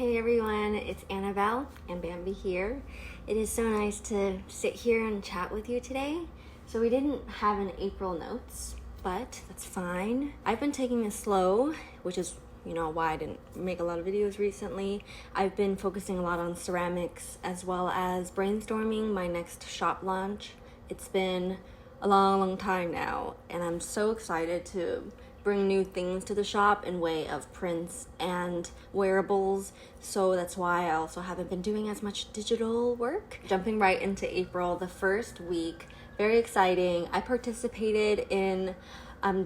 Hey everyone, it's Annabelle and Bambi here. It is so nice to sit here and chat with you today. So we didn't have an April notes, but that's fine. I've been taking it slow, which is why I didn't make a lot of videos recently. I've been focusing a lot on ceramics as well as brainstorming my next shop launch. It's been a long time now, and I'm so excited to bring new things to the shop in way of prints and wearables. So that's why I also haven't been doing as much digital work. Jumping right into April, the first week, very exciting. I participated in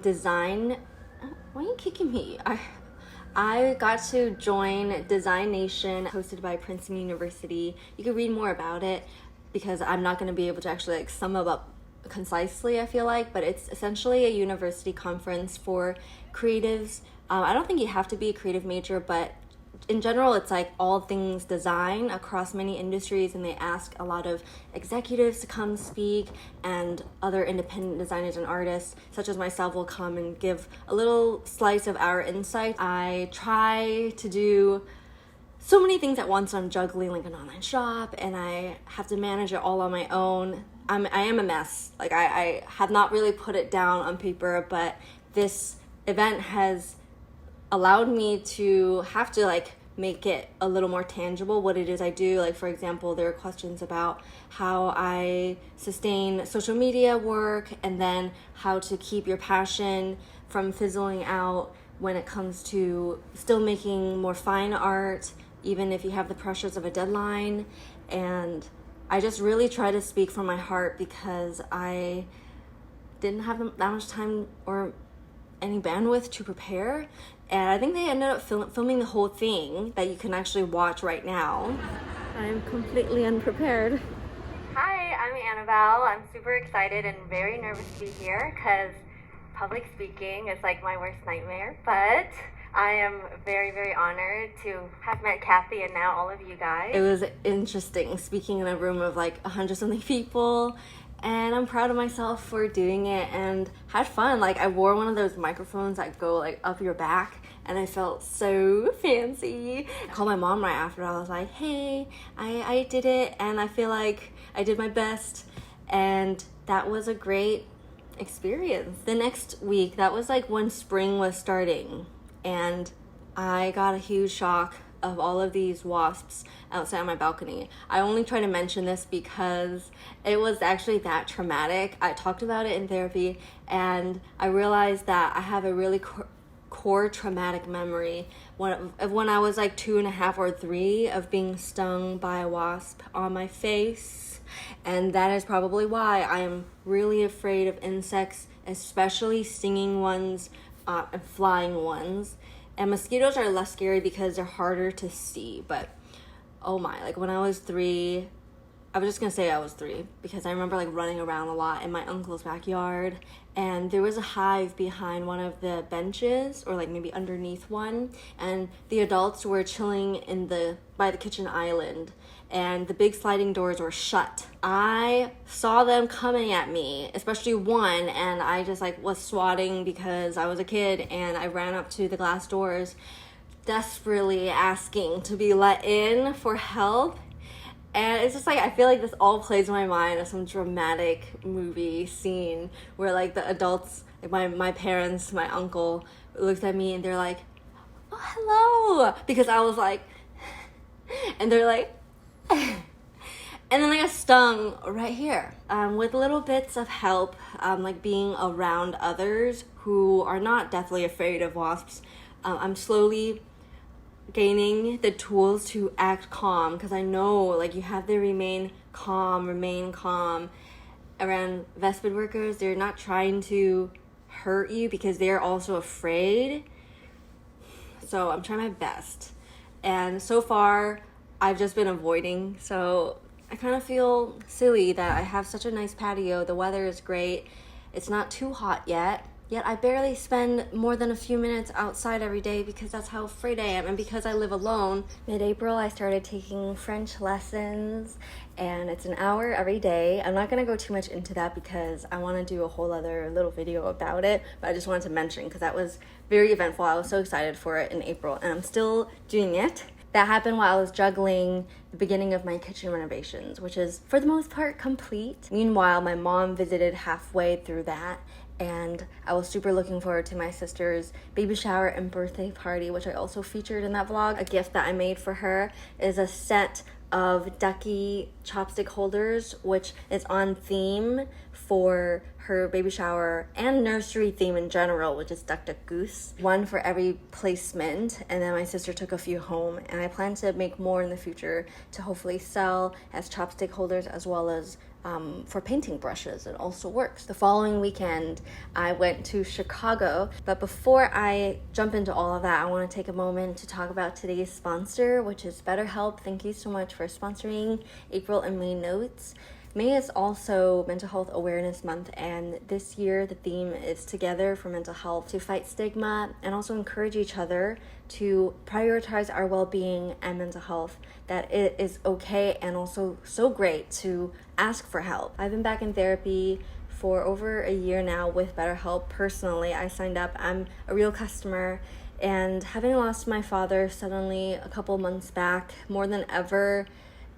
design. Why are you kicking me? I got to join Design Nation, hosted by Princeton University. You can read more about it because I'm not going to be able to actually sum it up concisely, I feel like, but it's essentially a university conference for creatives. I don't think you have to be a creative major, but in general, it's like all things design across many industries, and they ask a lot of executives to come speak, and other independent designers and artists, such as myself, will come and give a little slice of our insight. I try to do so many things at once. I'm juggling like an online shop, and I have to manage it all on my own. I am a mess. Like I have not really put it down on paper, but this event has allowed me to have to make it a little more tangible what it is I do. Like, for example, there are questions about how I sustain social media work, and then how to keep your passion from fizzling out when it comes to still making more fine art, even if you have the pressures of a deadline. And I just really try to speak from my heart because I didn't have that much time or any bandwidth to prepare. And I think they ended up filming the whole thing that you can actually watch right now. I'm completely unprepared. Hi, I'm Annabelle. I'm super excited and very nervous to be here because public speaking is like my worst nightmare, but I am very honored to have met Kathy and now all of you guys. It was interesting speaking in a room of 100-something people, and I'm proud of myself for doing it and had fun. I wore one of those microphones that go up your back, and I felt so fancy. I called my mom right after. I was like, hey, I did it, and I feel like I did my best, and that was a great experience. The next week, that was when spring was starting, and I got a huge shock of all of these wasps outside on my balcony. I only try to mention this because it was actually that traumatic. I talked about it in therapy, and I realized that I have a really core traumatic memory when I was 2.5 or 3 of being stung by a wasp on my face. And that is probably why I am really afraid of insects, especially stinging ones and flying ones. And mosquitoes are less scary because they're harder to see. But oh my, when I was 3, I was just gonna say I was 3 because I remember running around a lot in my uncle's backyard, and there was a hive behind one of the benches, or maybe underneath one, and the adults were chilling by the kitchen island, and the big sliding doors were shut. I saw them coming at me, especially one, and I just was swatting because I was a kid, and I ran up to the glass doors desperately asking to be let in for help. And it's just I feel this all plays in my mind of some dramatic movie scene where the adults, my parents, my uncle, looked at me and they're like, oh, hello, because I was and they're like, and then I got stung right here. With little bits of help, being around others who are not deathly afraid of wasps, I'm slowly gaining the tools to act calm, because I know you have to remain calm around Vespid workers. They're not trying to hurt you because they're also afraid. So I'm trying my best, and so far I've just been avoiding. So I kind of feel silly that I have such a nice patio. The weather is great. It's not too hot yet I barely spend more than a few minutes outside every day because that's how afraid I am, and because I live alone. Mid-April, I started taking French lessons, and it's an hour every day. I'm not going to go too much into that because I want to do a whole other little video about it, but I just wanted to mention because that was very eventful. I was so excited for it in April, and I'm still doing it. That happened while I was juggling the beginning of my kitchen renovations, which is for the most part complete. Meanwhile, my mom visited halfway through that, and I was super looking forward to my sister's baby shower and birthday party, which I also featured in that vlog. A gift that I made for her is a set of ducky chopstick holders, which is on theme for her baby shower and nursery theme in general, which is Duck Duck Goose. One for every placement, and then my sister took a few home, and I plan to make more in the future to hopefully sell as chopstick holders as well as for painting brushes. It also works. The following weekend, I went to Chicago, but before I jump into all of that, I want to take a moment to talk about today's sponsor, which is BetterHelp. Thank you so much for sponsoring April and May notes. May is also Mental Health Awareness Month, and this year the theme is Together for Mental Health, to fight stigma and also encourage each other to prioritize our well-being and mental health, that it is okay and also so great to ask for help. I've been back in therapy for over a year now with BetterHelp. Personally, I signed up. I'm a real customer, and having lost my father suddenly a couple months back, more than ever,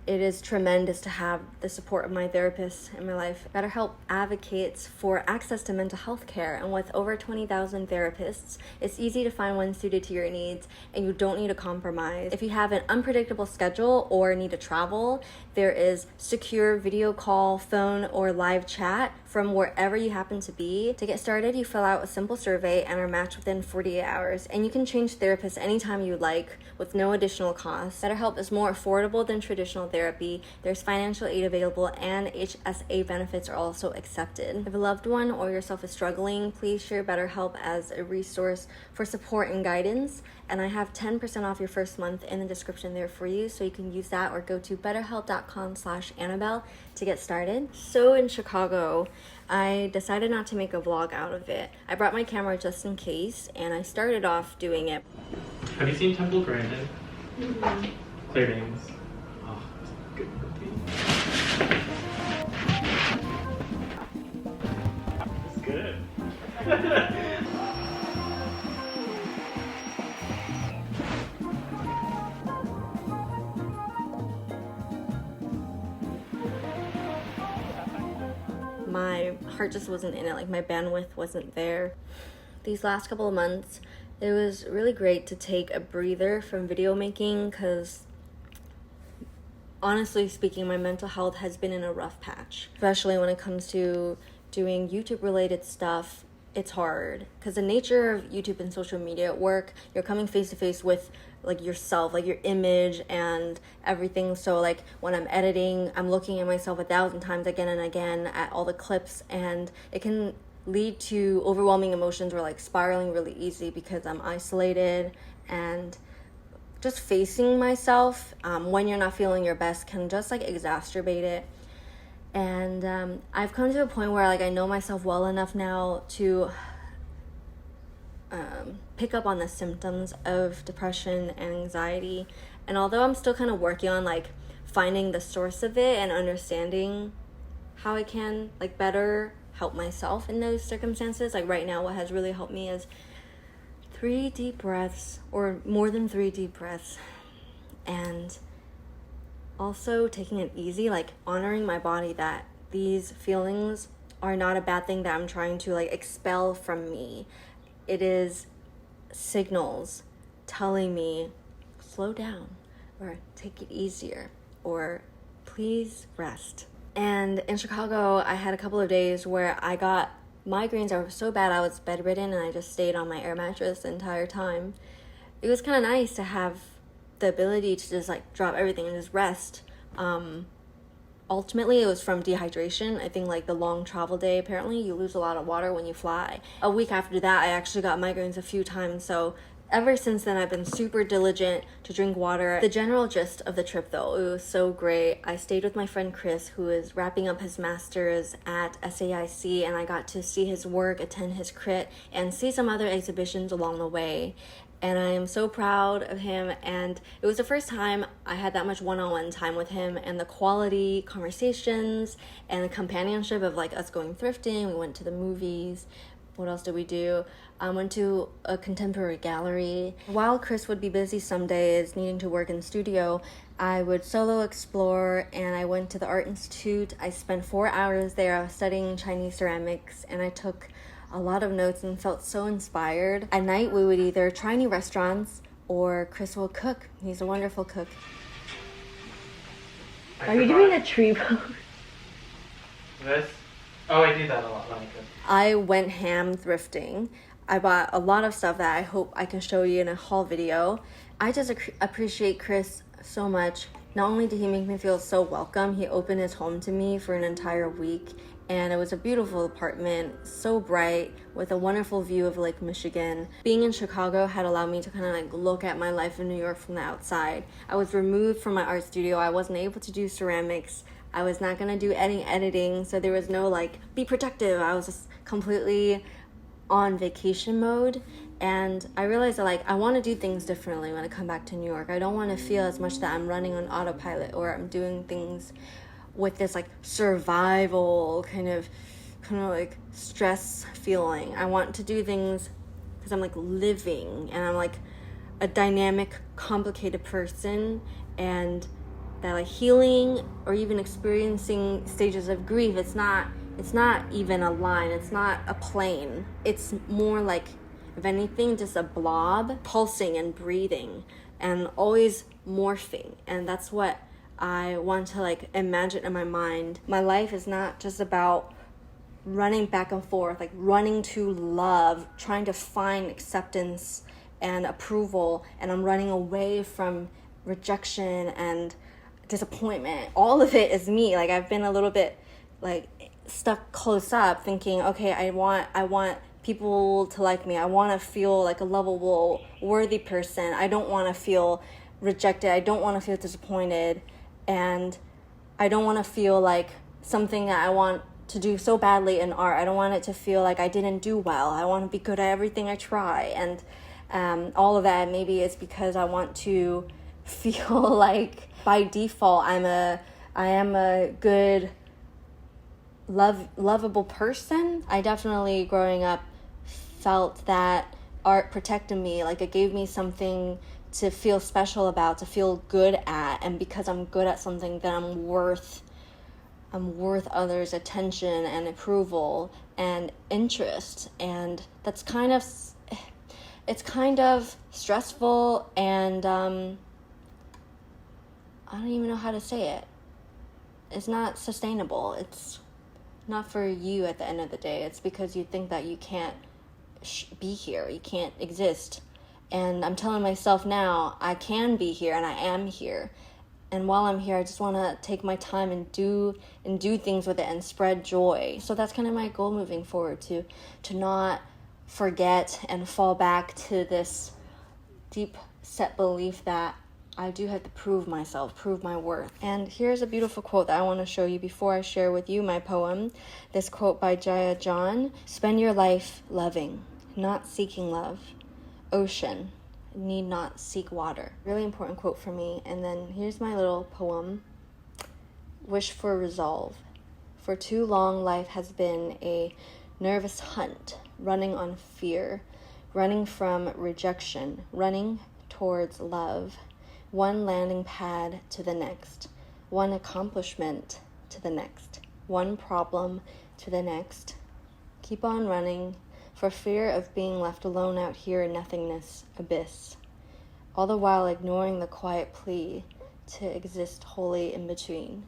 it is tremendous to have the support of my therapist in my life. BetterHelp advocates for access to mental health care, and with over 20,000 therapists, it's easy to find one suited to your needs, and you don't need to compromise. If you have an unpredictable schedule or need to travel, there is secure video call, phone, or live chat from wherever you happen to be. To get started, you fill out a simple survey and are matched within 48 hours, and you can change therapists anytime you like with no additional cost. BetterHelp is more affordable than traditional therapy. There's financial aid available, and HSA benefits are also accepted. If a loved one or yourself is struggling, please share BetterHelp as a resource for support and guidance. And I have 10% off your first month in the description there for you, so you can use that or go to betterhelp.com/Annabelle to get started. So in Chicago, I decided not to make a vlog out of it. I brought my camera just in case, and I started off doing it. Have you seen Temple Grandin? Mm-hmm. Claire Danes. Oh, that's a good movie. It's good. My heart just wasn't in it, like my bandwidth wasn't there. These last couple of months, it was really great to take a breather from video making, because honestly speaking, my mental health has been in a rough patch, especially when it comes to doing YouTube related stuff. It's hard because the nature of YouTube and social media at work, you're coming face to face with like yourself, like your image and everything. So like when I'm editing, I'm looking at myself 1,000 times again and again at all the clips, and it can lead to overwhelming emotions or like spiraling really easy because I'm isolated, and just facing myself when you're not feeling your best can just like exacerbate it. And I've come to a point where like I know myself well enough now to pick up on the symptoms of depression and anxiety. And although I'm still kind of working on like finding the source of it and understanding how I can like better help myself in those circumstances, like right now what has really helped me is 3 deep breaths, or more than 3 deep breaths, and also taking it easy, like honoring my body that these feelings are not a bad thing that I'm trying to like expel from me. It is signals telling me slow down, or take it easier, or please rest. And in Chicago, I had a couple of days where I got migraines that were so bad I was bedridden, and I just stayed on my air mattress the entire time. It was kind of nice to have the ability to just like drop everything and just rest. Ultimately, it was from dehydration. I think like the long travel day, apparently you lose a lot of water when you fly. A week after that, I actually got migraines a few times. So ever since then, I've been super diligent to drink water. The general gist of the trip though, it was so great. I stayed with my friend Chris, who is wrapping up his master's at SAIC, and I got to see his work, attend his crit, and see some other exhibitions along the way. And I am so proud of him, and it was the first time I had that much one-on-one time with him, and the quality conversations and the companionship of like us going thrifting. We went to the movies, What else did we do? I went to a contemporary gallery. While Chris would be busy some days needing to work in the studio, I would solo explore, and I went to the Art Institute. I spent 4 hours there studying Chinese ceramics, and I took a lot of notes and felt so inspired. At night, we would either try new restaurants or Chris will cook. He's a wonderful cook. Are you doing a tree pose? This? Oh, I do that a lot when I cook. I went ham thrifting. I bought a lot of stuff that I hope I can show you in a haul video. I just appreciate Chris so much. Not only did he make me feel so welcome, he opened his home to me for an entire week. And it was a beautiful apartment, so bright, with a wonderful view of Lake Michigan. Being in Chicago had allowed me to kind of like look at my life in New York from the outside. I was removed from my art studio. I wasn't able to do ceramics. I was not gonna do any editing, so there was no like, be productive. I was just completely on vacation mode. And I realized that like, I wanna do things differently when I come back to New York. I don't wanna feel as much that I'm running on autopilot or I'm doing things with this like survival kind of like stress feeling. I want to do things because I'm like living, and I'm like a dynamic, complicated person, and that like healing or even experiencing stages of grief, it's not even a line, it's not a plane. It's more like, if anything, just a blob pulsing and breathing and always morphing. And that's what I want to like imagine in my mind. My life is not just about running back and forth, like running to love, trying to find acceptance and approval, and I'm running away from rejection and disappointment. All of it is me. Like I've been a little bit like stuck close up thinking, okay, I want people to like me. I want to feel like a lovable, worthy person. I don't want to feel rejected. I don't want to feel disappointed. And I don't want to feel like something that I want to do so badly in art. I don't want it to feel like I didn't do well. I want to be good at everything I try. And all of that maybe is because I want to feel like by default I am a good, lovable person. I definitely growing up felt that art protected me. Like it gave me something to feel special about, to feel good at, and because I'm good at something, then I'm worth others' attention and approval and interest. And that's kind of, it's kind of stressful, and I don't even know how to say it. It's not sustainable. It's not for you at the end of the day. It's because you think that you can't be here, you can't exist. And I'm telling myself now, I can be here and I am here. And while I'm here, I just want to take my time and do things with it and spread joy. So that's kind of my goal moving forward, to not forget and fall back to this deep set belief that I do have to prove myself, prove my worth. And here's a beautiful quote that I want to show you before I share with you my poem. This quote by Jaya John: "Spend your life loving, not seeking love. Ocean need not seek water." Really important quote for me. And then here's my little poem. Wish for resolve. For too long life has been a nervous hunt, running on fear, running from rejection, running towards love. One landing pad to the next, one accomplishment to the next, one problem to the next. Keep on running, for fear of being left alone out here in nothingness abyss, all the while ignoring the quiet plea to exist wholly in between.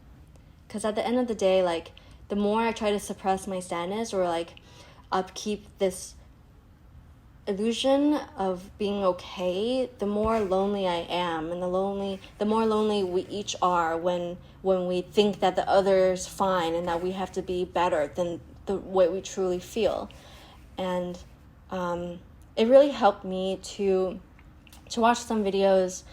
Because at the end of the day, like, the more I try to suppress my sadness or like upkeep this illusion of being okay, the more lonely I am, and the more lonely we each are when we think that the other's fine and that we have to be better than the way we truly feel. And it really helped me to watch some videos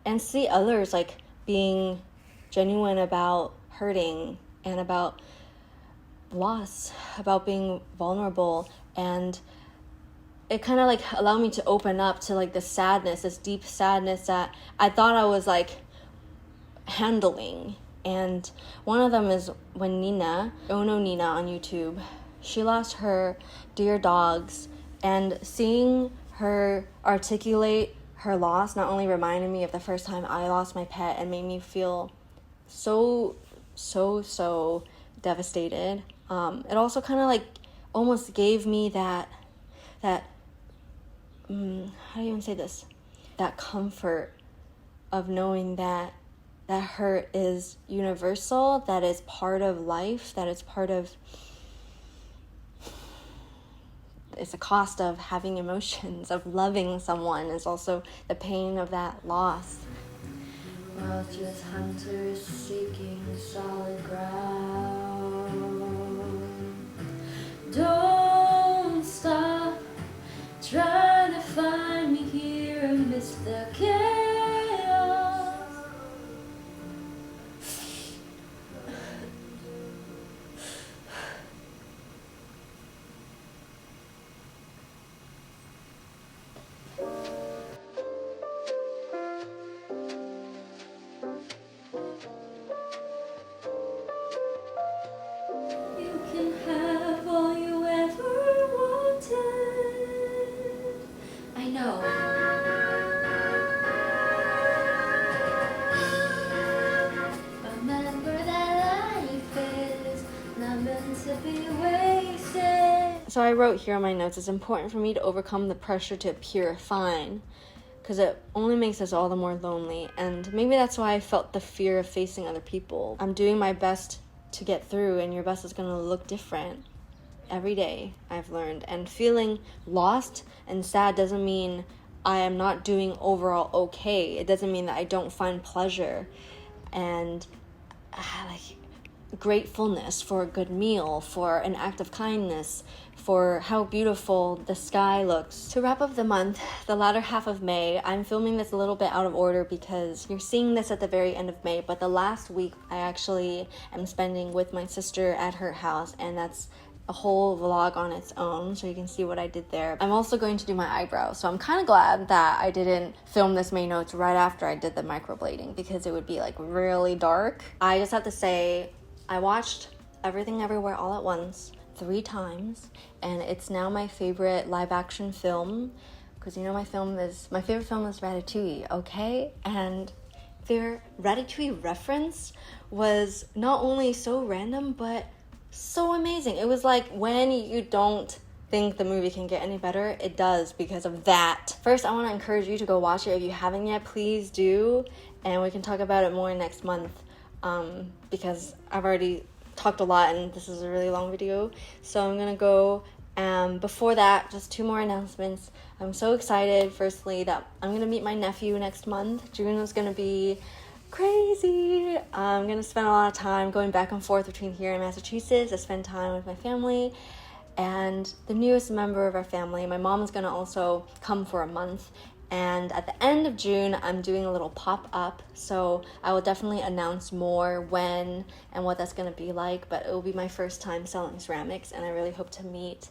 and see others like being genuine about hurting and about loss, about being vulnerable. And it kind of like allowed me to open up to like the sadness, this deep sadness that I thought I was like handling. And one of them is when Nina on YouTube, She lost her dear dogs, and seeing her articulate her loss not only reminded me of the first time I lost my pet and made me feel so devastated. It also kind of like almost gave me that how do you even say this? That comfort of knowing that hurt is universal, that is part of life, that it's part of, it's a cost of having emotions, of loving someone, is also the pain of that loss. Just hunters seeking solid ground. Don't stop trying to find me here amidst the chaos. You can have all you ever wanted. I know. Remember that life is not meant to be wasted. So I wrote here on my notes, it's important for me to overcome the pressure to appear fine, because it only makes us all the more lonely, and maybe that's why I felt the fear of facing other people. I'm doing my best to get through, and your best is going to look different every day, I've learned. And feeling lost and sad doesn't mean I am not doing overall okay. It doesn't mean that I don't find pleasure and gratefulness for a good meal, for an act of kindness, for how beautiful the sky looks. To wrap up the month, the latter half of May, I'm filming this a little bit out of order because you're seeing this at the very end of May, but the last week I actually am spending with my sister at her house, and that's a whole vlog on its own, so you can see what I did there. I'm also going to do my eyebrows, so I'm kind of glad that I didn't film this May notes right after I did the microblading, because it would be like really dark. I just have to say, I watched Everything Everywhere All at Once 3 times, and it's now my favorite live action film, because you know my favorite film is Ratatouille, okay? And their Ratatouille reference was not only so random, but so amazing. It was like when you don't think the movie can get any better, it does because of that. First, I want to encourage you to go watch it. If you haven't yet, please do, and we can talk about it more next month, because I've already talked a lot and this is a really long video, so I'm gonna go. Before that, just 2 more announcements. I'm so excited, firstly, that I'm gonna meet my nephew next month. June is gonna be crazy. I'm gonna spend a lot of time going back and forth between here and Massachusetts to spend time with my family. And the newest member of our family, my mom, is gonna also come for a month. And at the end of June, I'm doing a little pop-up, so I will definitely announce more when and what that's going to be like, but it will be my first time selling ceramics, and I really hope to meet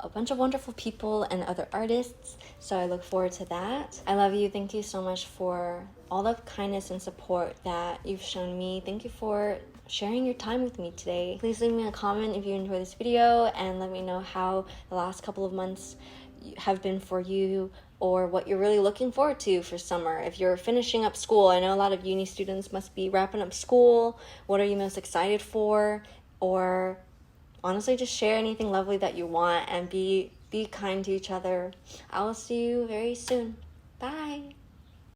a bunch of wonderful people and other artists, so I look forward to that. I love you. Thank you so much for all the kindness and support that you've shown me. Thank you for sharing your time with me today. Please leave me a comment if you enjoyed this video, and let me know how the last couple of months have been for you, or what you're really looking forward to for summer. If you're finishing up school, I know a lot of uni students must be wrapping up school. What are you most excited for? Or honestly, just share anything lovely that you want, and be kind to each other. I will see you very soon. Bye.